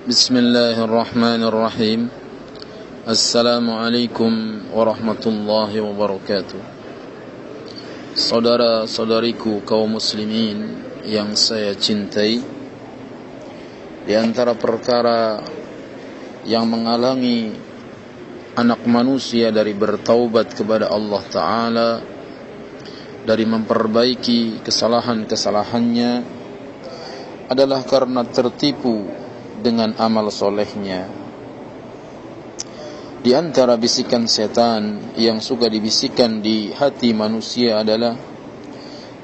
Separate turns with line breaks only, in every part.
Bismillahirrahmanirrahim. Assalamualaikum warahmatullahi wabarakatuh. Saudara-saudariku kaum muslimin yang saya cintai, di antara perkara yang menghalangi anak manusia dari bertaubat kepada Allah Ta'ala, dari memperbaiki kesalahan-kesalahannya, adalah karena tertipu dengan amal solehnya. Di antara bisikan setan yang suka dibisikkan di hati manusia adalah,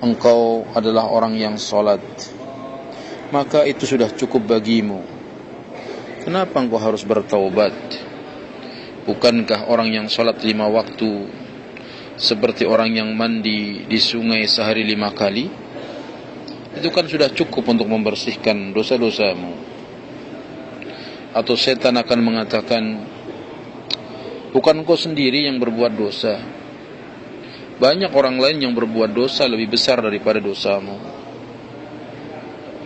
engkau adalah orang yang solat, maka itu sudah cukup bagimu. Kenapa engkau harus bertaubat? Bukankah orang yang solat 5 waktu seperti orang yang mandi di sungai sehari 5 kali? Itu kan sudah cukup untuk membersihkan dosa-dosamu. Atau setan akan mengatakan, bukan engkau sendiri yang berbuat dosa, banyak orang lain yang berbuat dosa lebih besar daripada dosamu.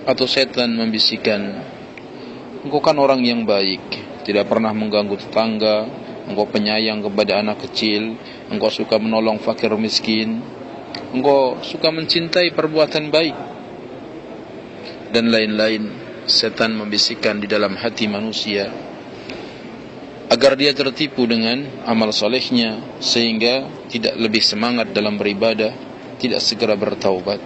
Atau setan membisikkan, engkau kan orang yang baik, tidak pernah mengganggu tetangga, engkau penyayang kepada anak kecil, engkau suka menolong fakir miskin, engkau suka mencintai perbuatan baik, dan lain-lain. Setan membisikkan di dalam hati manusia agar dia tertipu dengan amal solehnya, sehingga tidak lebih semangat dalam beribadah, tidak segera bertaubat.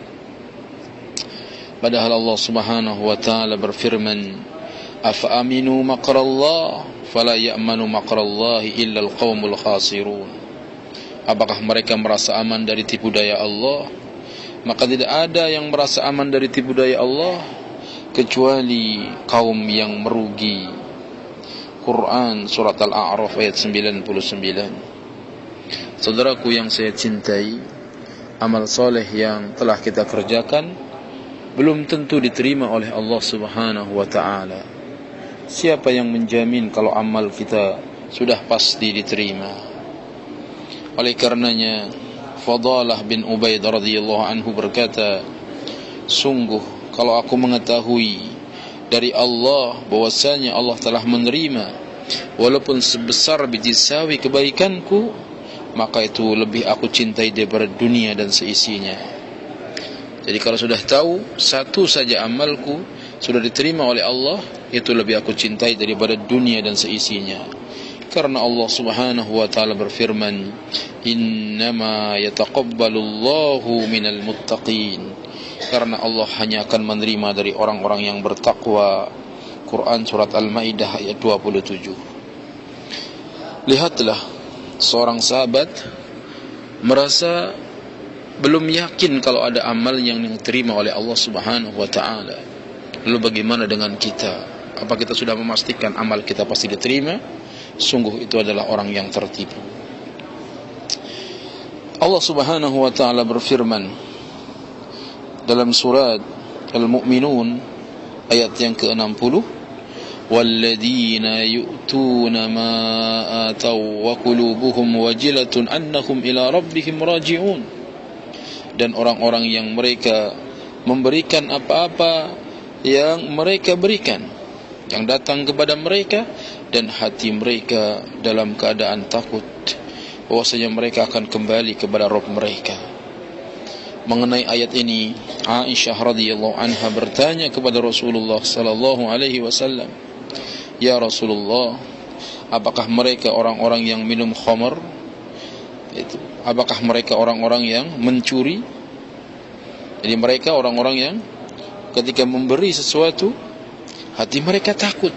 Padahal Allah Subhanahu wa ta'ala berfirman, afa aminu makrallah fala ya'manu makrallahi illa alqawmul khasirun. Apakah mereka merasa aman dari tipu daya Allah? Maka tidak ada yang merasa aman dari tipu daya Allah kecuali kaum yang merugi. Quran surat Al-A'raf ayat 99. Saudaraku yang saya cintai, amal soleh yang telah kita kerjakan belum tentu diterima oleh Allah Subhanahu wa ta'ala. Siapa yang menjamin kalau amal kita sudah pasti diterima? Oleh karenanya Fadalah bin Ubaid radhiyallahu anhu berkata, sungguh kalau aku mengetahui dari Allah bahwasanya Allah telah menerima walaupun sebesar biji sawi kebaikanku, maka itu lebih aku cintai daripada dunia dan seisinya. Jadi kalau sudah tahu satu saja amalku sudah diterima oleh Allah, itu lebih aku cintai daripada dunia dan seisinya. Karena Allah Subhanahu wa ta'ala berfirman, innama yataqabbalullahu minal muttaqin. Karena Allah hanya akan menerima dari orang-orang yang bertakwa. Quran surat Al-Maidah ayat 27. Lihatlah, seorang sahabat merasa belum yakin kalau ada amal yang diterima oleh Allah Subhanahu wa ta'ala. Lalu bagaimana dengan kita? Apa kita sudah memastikan amal kita pasti diterima? Sungguh itu adalah orang yang tertipu. Allah Subhanahu wa ta'ala berfirman dalam surat Al-Mu'minun ayat yang ke-60, walladzina yu'tuna ma ataw wa qulubuhum wajilatun annahum ila rabbihim raji'un. Dan orang-orang yang mereka memberikan apa-apa yang mereka berikan, yang datang kepada mereka, dan hati mereka dalam keadaan takut bahwasanya mereka akan kembali kepada Rabb mereka. Mengenai ayat ini, Aisyah radhiyallahu anha bertanya kepada Rasulullah sallallahu alaihi wasallam, ya Rasulullah, apakah mereka orang-orang yang minum khamar? Apakah mereka orang-orang yang mencuri? Jadi mereka orang-orang yang ketika memberi sesuatu hati mereka takut.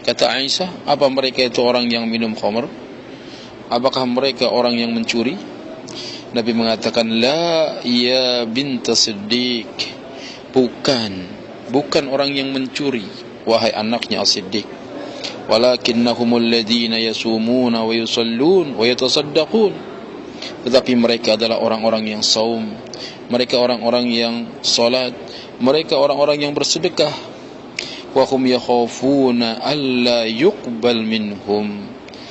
Kata Aisyah, apa mereka itu orang yang minum khamar? Apakah mereka orang yang mencuri? Nabi mengatakan, la ya binta Siddiq, bukan orang yang mencuri, wahai anaknya As-Siddiq, walakinnahumul ladina yasumuna wa yusallun wa yatasaddaqun. Tetapi mereka adalah orang-orang yang saum, mereka orang-orang yang salat, mereka orang-orang yang bersedekah. Wa hum yakhafuna alla yuqbal minhum.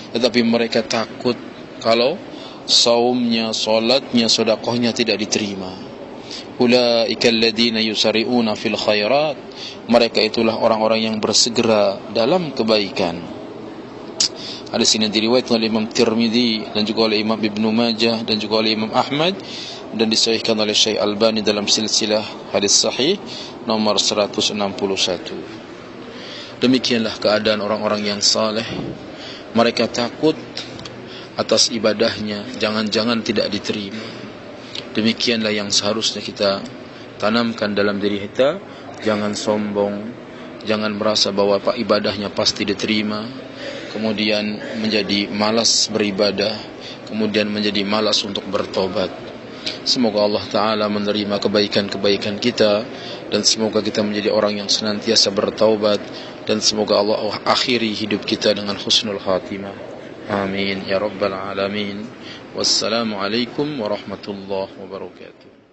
Tetapi mereka takut kalau saumnya, salatnya, sedekahnya tidak diterima. ulaika alladziina yusari'una fil khairat, mereka itulah orang-orang yang bersegera dalam kebaikan. Hadis ini diriwayatkan oleh Imam Tirmidzi dan juga oleh Imam Ibnu Majah dan juga oleh Imam Ahmad dan disahihkan oleh Syekh Albani dalam silsilah hadis sahih nomor 161. Demikianlah keadaan orang-orang yang saleh. Mereka takut atas ibadahnya jangan-jangan tidak diterima. Demikianlah yang seharusnya kita tanamkan dalam diri kita. Jangan sombong, jangan merasa bahwa ibadahnya pasti diterima, kemudian menjadi malas beribadah, kemudian menjadi malas untuk bertobat. Semoga Allah Ta'ala menerima kebaikan-kebaikan kita, dan semoga kita menjadi orang yang senantiasa bertaubat, dan semoga Allah akhiri hidup kita dengan husnul khatimah. Amin ya rabbal alamin. Wassalamualaikum warahmatullahi wabarakatuh.